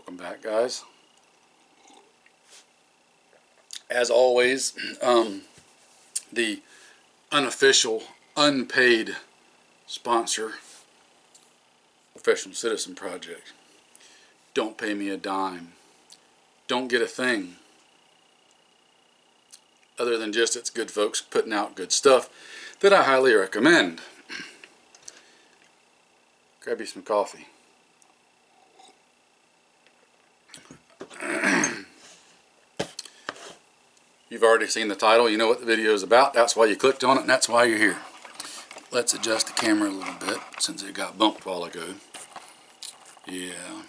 Welcome back, guys. As always, the unofficial, unpaid sponsor, Professional Citizen Project. Don't pay me a dime. Don't get a thing. Other than just it's good folks putting out good stuff that I highly recommend. Grab you some coffee. You've already seen the title. You know what the video is about. That's why you clicked on it, and that's why you're here. Let's adjust the camera a little bit since it got bumped a while ago. Yeah.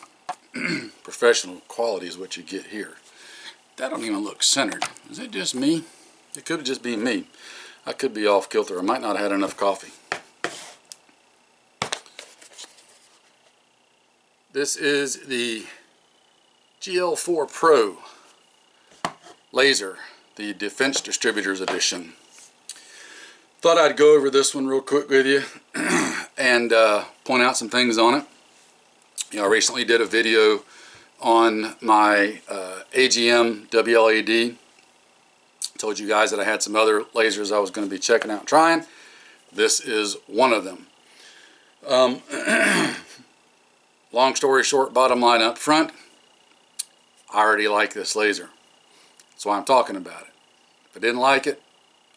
Professional quality is what you get here. That don't even look centered. Is it just me? It could just be me. I could be off kilter. I might not have had enough coffee. This is the GL4 Pro laser, the Defense Distributors Edition. Thought I'd go over this one real quick with you and point out some things on it. You know, I recently did a video on my AGM WLED. Told you guys that I had some other lasers I was going to be checking out and trying. This is one of them. Long story short, bottom line up front, I already like this laser. That's why I'm talking about it. If I didn't like it,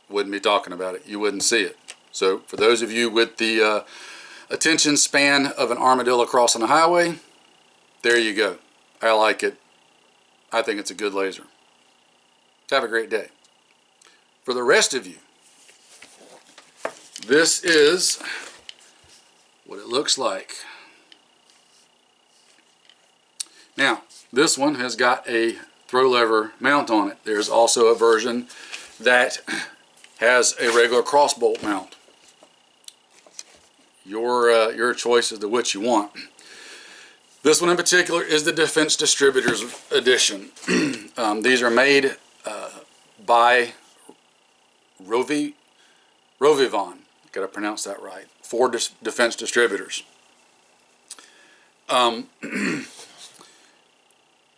I wouldn't be talking about it. You wouldn't see it. So for those of you with the attention span of an armadillo crossing the highway, there you go. I like it. I think it's a good laser. Have a great day. For the rest of you, this is what it looks like. Now, this one has got a throw lever mount on it. There's also a version that has a regular crossbolt mount. Your choice as to which you want. This one in particular is the Defense Distributors Edition. These are made by Rovivon. Got to pronounce that right. For Defense Distributors.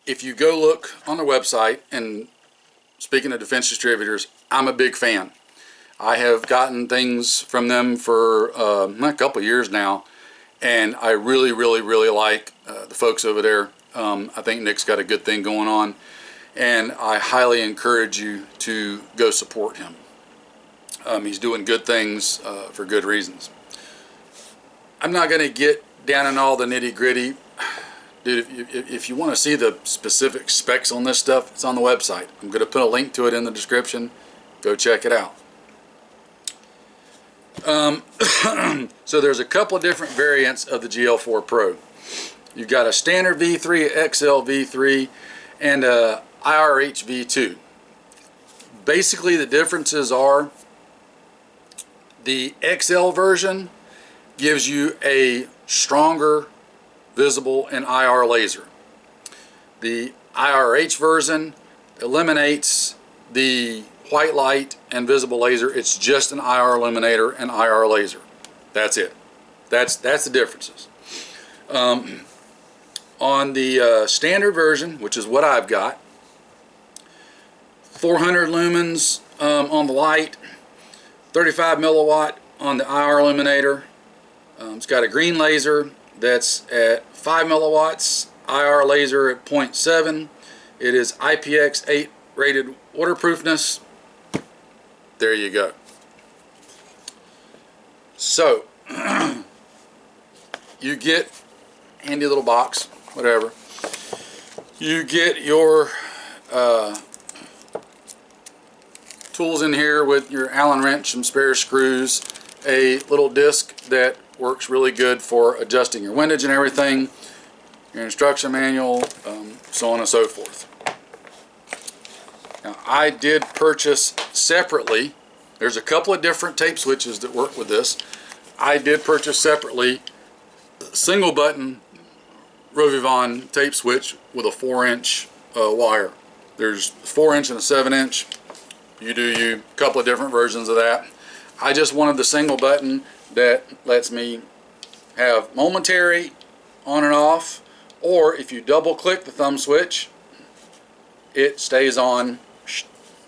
If you go look on their website, and speaking of Defense Distributors, I'm a big fan. I have gotten things from them for a couple years now, and I really like the folks over there. I think Nick's got a good thing going on, and I highly encourage you to go support him. He's doing good things for good reasons. I'm not going to get down in all the nitty-gritty. Dude, if you want to see the specific specs on this stuff, it's on the website. I'm going to put a link to it in the description. Go check it out. So there's a couple of different variants of the GL4 Pro. You've got a standard V3, XL V3, and a IRH V2. Basically, the differences are the XL version gives you a stronger visible and IR laser. The IRH version eliminates the white light and visible laser. It's just an IR illuminator and IR laser. That's it. That's the differences. On the standard version, which is what I've got, 400 lumens on the light, 35 milliwatt on the IR illuminator. It's got a green laser that's at 5 milliwatts, IR laser at 0.7. It is IPX8 rated waterproofness. There you go. So, you get handy little box, whatever. You get your tools in here with your Allen wrench, some spare screws, a little disc that works really good for adjusting your windage and everything, your instruction manual, so on and so forth. Now, I did purchase separately, there's a couple of different tape switches that work with this. I did purchase separately a single button Rovivon tape switch with a 4-inch wire. There's 4-inch and a 7-inch. You do you, a couple of different versions of that. I just wanted the single button that lets me have momentary on and off, or if you double click the thumb switch, it stays on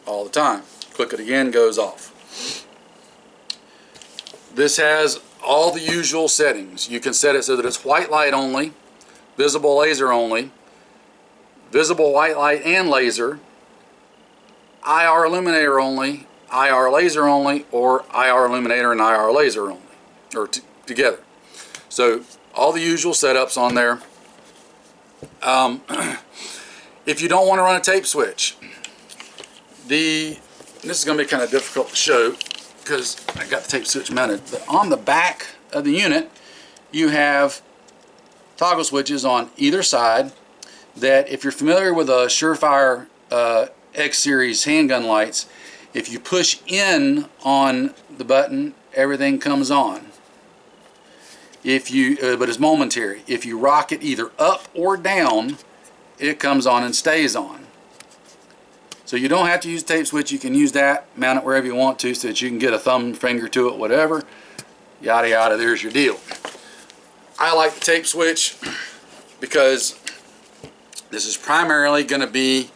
all the time. Click it again, goes off. This has all the usual settings. You can set it so that it's white light only, visible laser only, visible white light and laser, IR illuminator only, IR laser only, or IR illuminator and IR laser only, or together. So all the usual setups on there. If you don't want to run a tape switch, this is going to be kind of difficult to show because I got the tape switch mounted, but on the back of the unit you have toggle switches on either side that, if you're familiar with a Surefire X series handgun lights, if you push in on the button, everything comes on. If you but it's momentary. If you rock it either up or down, it comes on and stays on. So you don't have to use a tape switch. You can use that, mount it wherever you want to, so that you can get a thumb finger to it, whatever. Yada yada, there's your deal. I like the tape switch because this is primarily going to be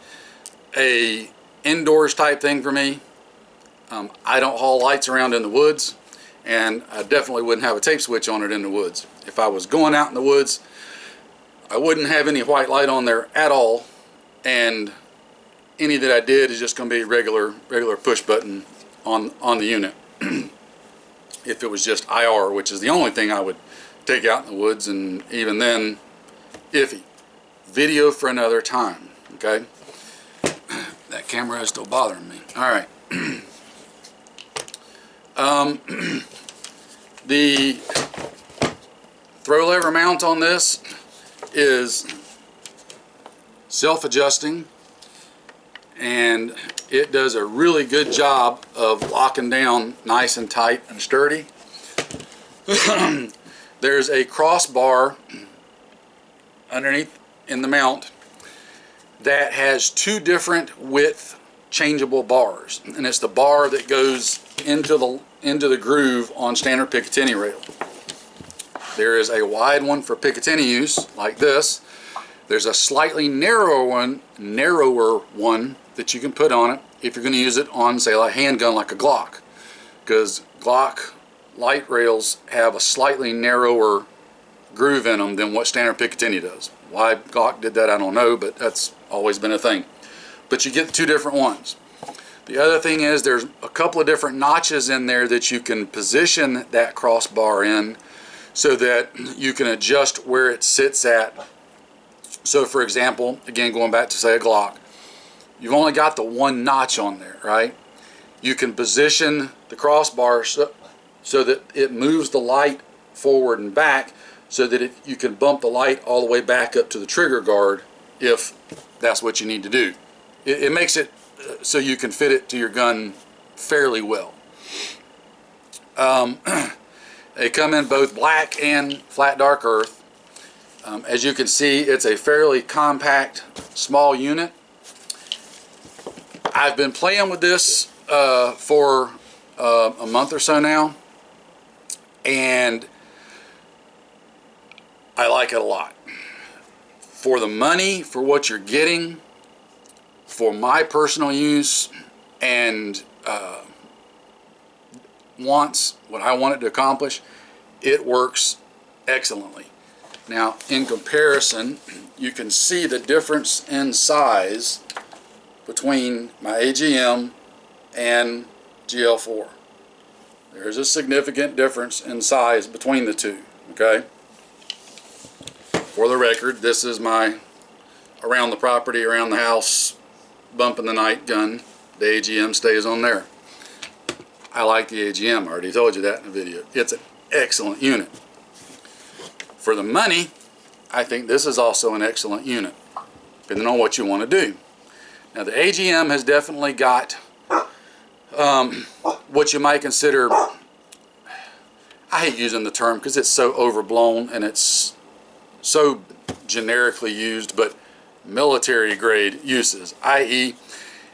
a indoors type thing for me. I don't haul lights around in the woods, and I definitely wouldn't have a tape switch on it in the woods. If I was going out in the woods, I wouldn't have any white light on there at all, and any that I did is just going to be regular push button on the unit. If it was just IR, which is the only thing I would take out in the woods, and even then, iffy. Video for another time, okay? That camera is still bothering me. All right. The throw lever mount on this is self-adjusting, and it does a really good job of locking down nice and tight and sturdy. There's a crossbar underneath in the mount that has two different width changeable bars, and it's the bar that goes into the groove on standard Picatinny rail. There is a wide one for Picatinny use, like this. There's a slightly narrower one that you can put on it if you're going to use it on, say, like a handgun like a Glock, because Glock light rails have a slightly narrower groove in them than what standard Picatinny does. Why Glock did that, I don't know, but that's always been a thing. But you get two different ones. The other thing is there's a couple of different notches in there that you can position that crossbar in so that you can adjust where it sits at. So for example, again going back to say a Glock, you've only got the one notch on there, right? You can position the crossbar so that it moves the light forward and back, so that you can bump the light all the way back up to the trigger guard if that's what you need to do. It makes it so you can fit it to your gun fairly well. They come in both black and flat dark earth. As you can see, it's a fairly compact, small unit. I've been playing with this for a month or so now, and I like it a lot. For the money, for what you're getting, for my personal use, and what I want it to accomplish, it works excellently. Now, in comparison, you can see the difference in size between my AGM and GL4. There's a significant difference in size between the two, okay? For the record, this is my around the property, around the house, bump in the night gun. The AGM stays on there. I like the AGM, I already told you that in the video. It's an excellent unit. For the money, I think this is also an excellent unit, depending on what you want to do. Now the AGM has definitely got what you might consider, I hate using the term because it's so overblown and it's so generically used, but military grade uses, i.e.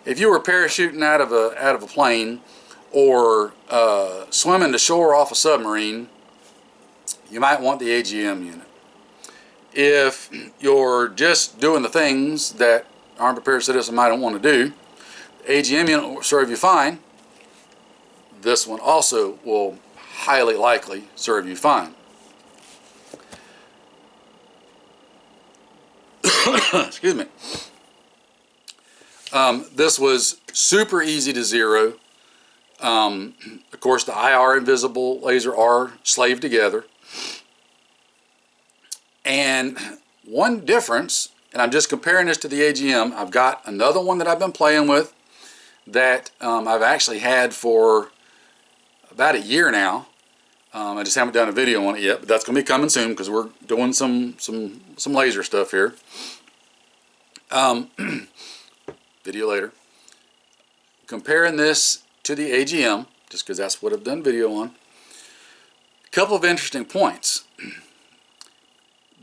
if you were parachuting out of a plane or swimming to shore off a submarine, you might want the AGM unit. if you're just doing the things that armed prepared citizen might want to do, the AGM unit will serve you fine. This one also will highly likely serve you fine. Excuse me. This was super easy to zero. Of course, the IR and visible laser are slaved together. And one difference, and I'm just comparing this to the AGM, I've got another one that I've been playing with that I've actually had for about a year now. I just haven't done a video on it yet, but that's going to be coming soon because we're doing some laser stuff here. Video later. Comparing this to the AGM, just because that's what I've done video on. A couple of interesting points.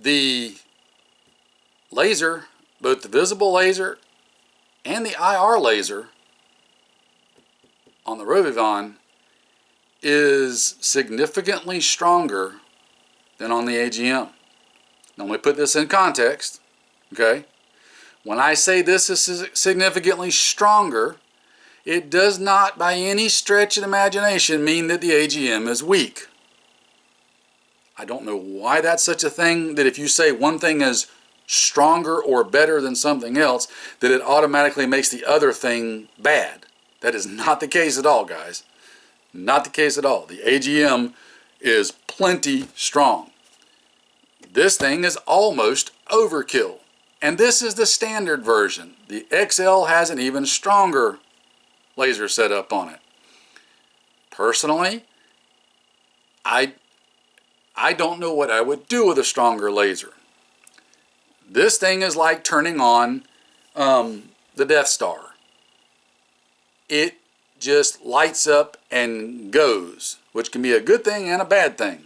The laser, both the visible laser and the IR laser on the Rovivon is significantly stronger than on the AGM. Now let me put this in context, okay? When I say this is significantly stronger, it does not by any stretch of the imagination mean that the AGM is weak. I don't know why that's such a thing, that if you say one thing is stronger or better than something else, that it automatically makes the other thing bad. That is not the case at all, guys. Not the case at all. The AGM is plenty strong. This thing is almost overkill. And this is the standard version. The XL has an even stronger laser setup on it. Personally, I don't know what I would do with a stronger laser. This thing is like turning on the Death Star. It just lights up and goes, which can be a good thing and a bad thing.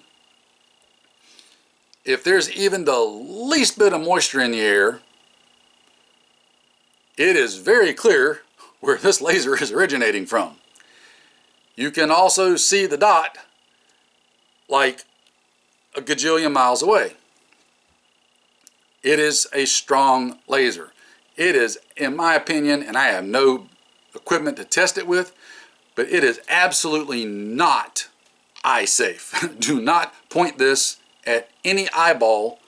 If there's even the least bit of moisture in the air, it is very clear where this laser is originating from. You can also see the dot like a gajillion miles away. It is a strong laser. It is, in my opinion, and I have no equipment to test it with, but it is absolutely not eye safe. Do not point this at any eyeball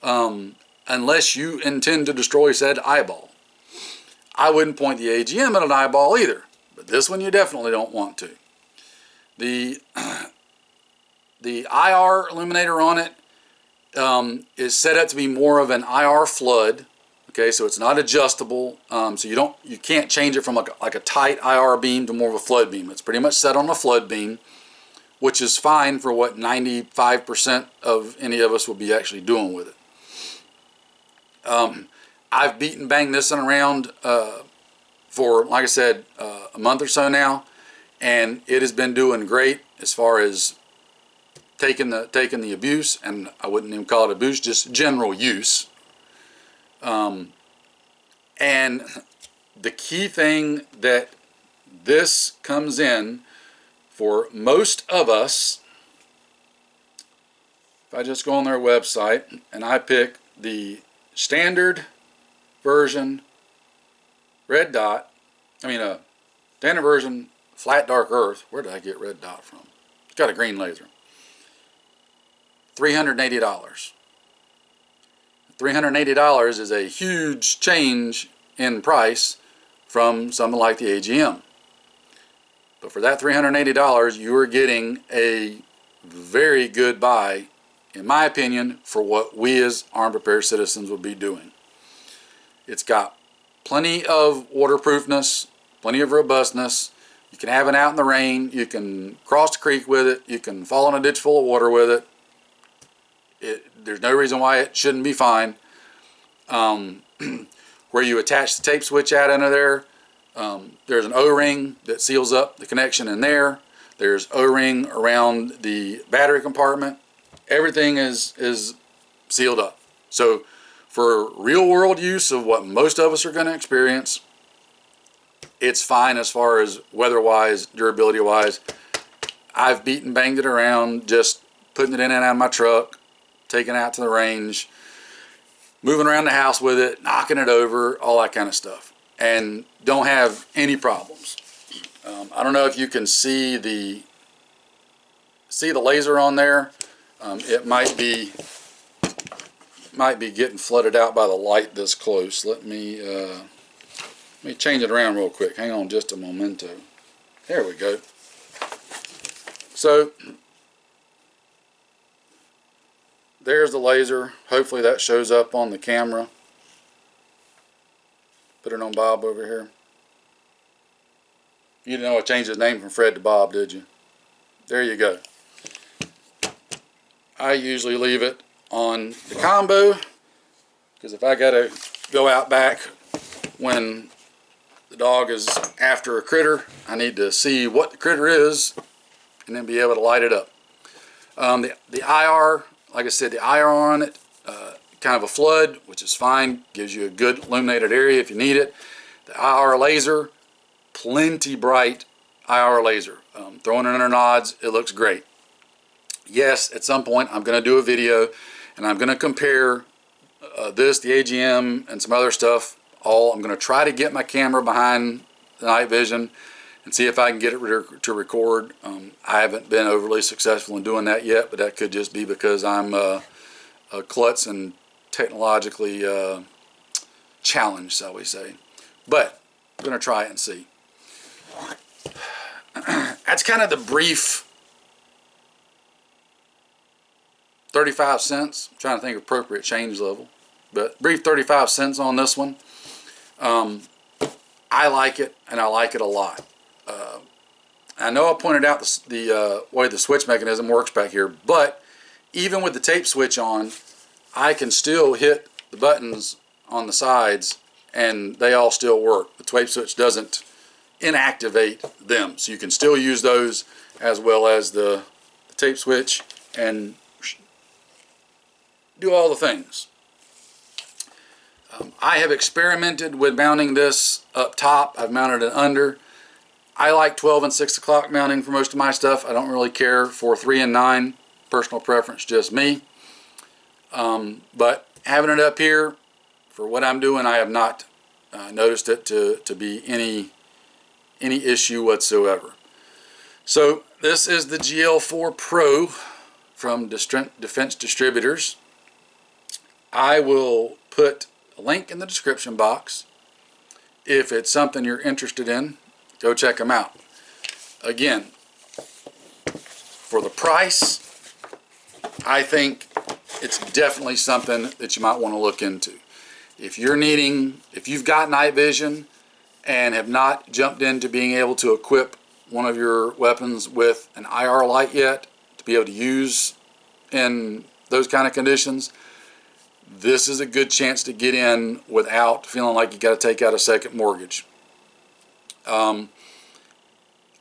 unless you intend to destroy said eyeball. I wouldn't point the AGM at an eyeball either, but this one you definitely don't want to. The IR illuminator on it is set up to be more of an IR flood. Okay, so it's not adjustable, so you can't change it from like a tight IR beam to more of a flood beam. It's pretty much set on a flood beam, which is fine for what 95% of any of us will be actually doing with it. I've beat and banged this one around for, like I said, a month or so now, and it has been doing great as far as taking the abuse, and I wouldn't even call it abuse, just general use. And the key thing that this comes in for most of us, if I just go on their website and I pick the standard version red dot, standard version flat dark earth, where did I get red dot from? It's got a green laser. $380. $380 is a huge change in price from something like the AGM. But for that $380, you are getting a very good buy, in my opinion, for what we as armed prepared citizens would be doing. It's got plenty of waterproofness, plenty of robustness. You can have it out in the rain. You can cross the creek with it. You can fall in a ditch full of water with it. There's no reason why it shouldn't be fine. Where you attach the tape switch out under there, there's an O-ring that seals up the connection in there. There's O-ring around the battery compartment. Everything is sealed up. So for real world use of what most of us are going to experience, it's fine as far as weather-wise, durability-wise. I've beat and banged it around, just putting it in and out of my truck, taking it out to the range. moving around the house with it, knocking it over, all that kind of stuff, and don't have any problems. I don't know if you can see the laser on there. It might be getting flooded out by the light this close. Let me change it around real quick. Hang on just a momento. There we go. So there's the laser. Hopefully that shows up on the camera. Put it on Bob over here. You didn't know I changed his name from Fred to Bob, did you? There you go. I usually leave it on the combo, because if I gotta go out back when the dog is after a critter, I need to see what the critter is and then be able to light it up. The IR, like I said, the IR on it, kind of a flood, which is fine, gives you a good illuminated area if you need it. The IR laser, plenty bright IR laser. Throwing it under nods, it looks great. Yes, at some point I'm going to do a video and I'm going to compare this, the AGM, and some other stuff. I'm going to try to get my camera behind the night vision and see if I can get it to record. I haven't been overly successful in doing that yet, but that could just be because I'm a klutz and technologically challenged, shall we say. But I'm going to try it and see. That's kind of the brief 35 cents. I'm trying to think of appropriate change level, but brief 35 cents on this one. I like it, and I like it a lot. I know I pointed out the way the switch mechanism works back here, but even with the tape switch on, I can still hit the buttons on the sides and they all still work. The tape switch doesn't inactivate them, so you can still use those as well as the tape switch and do all the things. I have experimented with mounting this up top. I've mounted it under. I like 12 and 6 o'clock mounting for most of my stuff. I don't really care for 3 and 9. Personal preference, just me. But having it up here, for what I'm doing, I have not noticed it to be any issue whatsoever. So this is the GL4 Pro from Defense Distributors. I will put a link in the description box. If it's something you're interested in, go check them out. Again, for the price, I think it's definitely something that you might want to look into. If you've got night vision and have not jumped into being able to equip one of your weapons with an IR light yet to be able to use in those kind of conditions, this is a good chance to get in without feeling like you got to take out a second mortgage.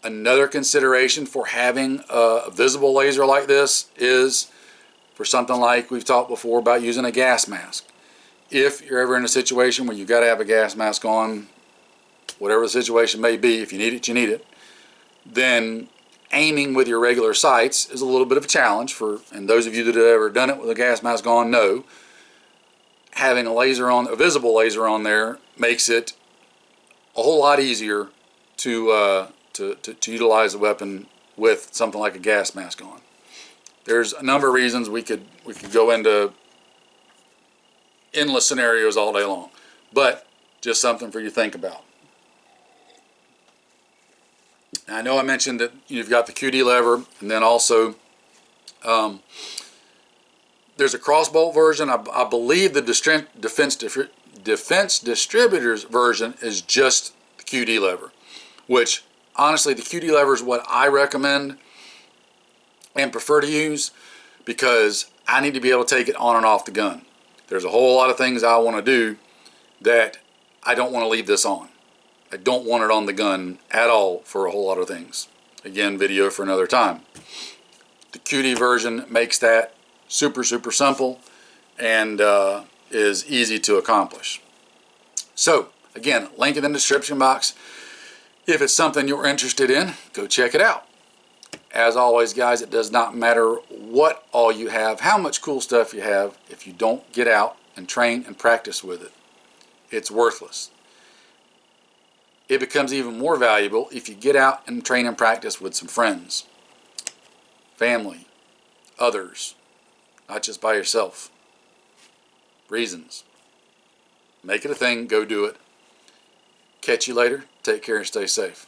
Another consideration for having a visible laser like this is for something like we've talked before about using a gas mask. If you're ever in a situation where you've got to have a gas mask on, whatever the situation may be, if you need it, you need it, then aiming with your regular sights is a little bit of a challenge and those of you that have ever done it with a gas mask on know having a visible laser on there makes it a whole lot easier to utilize the weapon with something like a gas mask on. There's a number of reasons we could go into endless scenarios all day long, but just something for you to think about. Now, I know I mentioned that you've got the QD lever, and then also there's a crossbolt version. I believe the Defense Distributors version is just the QD lever, which honestly the QD lever is what I recommend and prefer to use because I need to be able to take it on and off the gun. There's a whole lot of things I want to do that I don't want to leave this on. I don't want it on the gun at all for a whole lot of things. Again, video for another time. The QD version makes that super simple and is easy to accomplish. So again, link in the description box. If it's something you're interested in, go check it out. As always, guys, it does not matter what all you have, how much cool stuff you have, if you don't get out and train and practice with it, it's worthless. It becomes even more valuable if you get out and train and practice with some friends, family, others, not just by yourself. Reasons. Make it a thing. Go do it. Catch you later. Take care and stay safe.